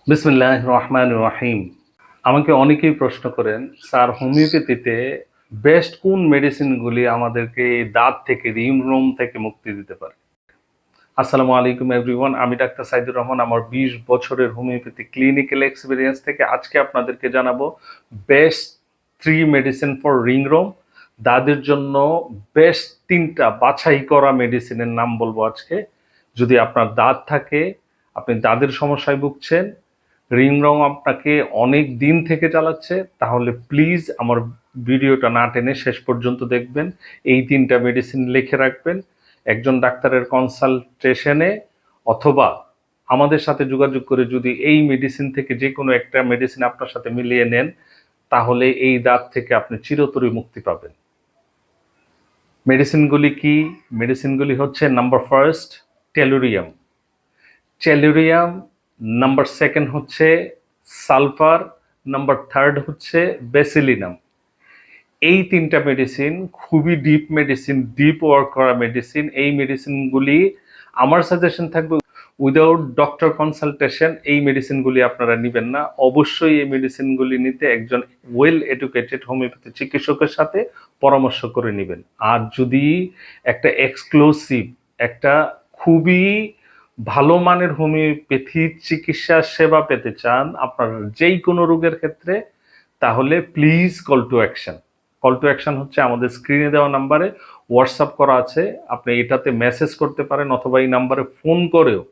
বিসমিল্লাহির রহমানির রহিম। আমাকে অনেকেই প্রশ্ন করেন, স্যার হোমিওপ্যাথিতে বেস্ট কোন মেডিসিনগুলি আমাদেরকে এই দাঁত থেকে রিংওর্ম থেকে মুক্তি দিতে পারে? আসসালামু আলাইকুম এভরিওয়ান। আমি ডাক্তার সাইদুর রহমান। আমার 20 বছরের হোমিওপ্যাথি ক্লিনিক্যাল এক্সপেরিয়েন্স থেকে আজকে আপনাদেরকে জানাবো বেস্ট 3 মেডিসিন ফর রিংওর্ম। দাঁতের জন্য বেস্ট 3টা বাছাই করা মেডিসিনের নাম বলবো আজকে। যদি আপনার দাঁত থাকে, আপনি দাঁতের সমস্যায় ভুগছেন, রিংওর্ম আপনাকে অনেক দিন থেকে চালাচ্ছে, তাহলে প্লিজ আমার ভিডিওটা না টেনে শেষ পর্যন্ত দেখবেন। এই 3টা মেডিসিন লিখে রাখবেন। একজন ডাক্তারের কনসালটেশনে অথবা আমাদের সাথে যোগাযোগ করে যদি এই মেডিসিন থেকে যে কোনো একটা মেডিসিন আপনার সাথে মিলিয়ে নেন, তাহলে এই দাঁত থেকে আপনি চিরতরে মুক্তি পাবেন। মেডিসিনগুলি কি? মেডিসিনগুলি হচ্ছে number first tellurium. Tellurium, number second হচ্ছে সালফার, নাম্বার থার্ড হচ্ছে বেসিলিনাম। এই 3টা মেডিসিন খুবই ডিপ মেডিসিন, ডিপ ওয়ার্ক করা মেডিসিন। এই মেডিসিনগুলি আমার সাজেশন থাকবে, উইদাউট ডক্টর কনসালটেশন এই মেডিসিনগুলি আপনারা নেবেন না। অবশ্যই এই মেডিসিনগুলি নিতে একজন ওয়েল এডুকেটেড হোমিওপ্যাথি চিকিৎসকের সাথে পরামর্শ করে নেবেন। আর যদি একটা এক্সক্লুসিভ, একটা খুবই ভালো মানের হোমিওপ্যাথি চিকিৎসা সেবা পেতে চান আপনার যেই কোনো রোগের ক্ষেত্রে, তাহলে please call to action. Call to action হচ্ছে আমাদের স্ক্রিনে দেওয়া নাম্বারে হোয়াটসঅ্যাপ করা আছে, আপনি এটাতে মেসেজ করতে পারেন অথবা এই নাম্বারে ফোন করেও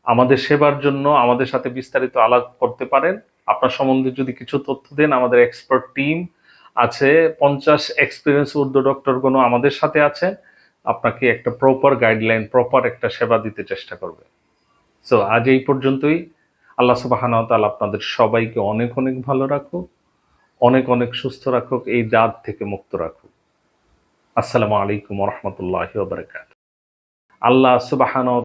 আমাদের সেবার জন্য আমাদের সাথে বিস্তারিত আলাপ করতে পারেন। আপনার সম্বন্ধে যদি কিছু তথ্য দেন, আমাদের এক্সপার্ট টিম আছে, 50 এক্সপিরিয়েন্স উর্দু ডক্টরগণ আমাদের সাথে আছেন, আপনাকে একটা প্রপার গাইডলাইন, প্রপার একটা সেবা দিতে চেষ্টা করবে। সো আজ এই পর্যন্তই। আল্লাহ সুবহানাহু ওয়া তাআলা আপনাদের সবাইকে অনেক অনেক ভালো রাখুক, অনেক অনেক সুস্থ রাখুক, এই দাঁত থেকে মুক্ত রাখুক। আসসালামু আলাইকুম ওয়া রাহমাতুল্লাহি ওয়া বারাকাতুহু। আল্লাহ সুবহানাহু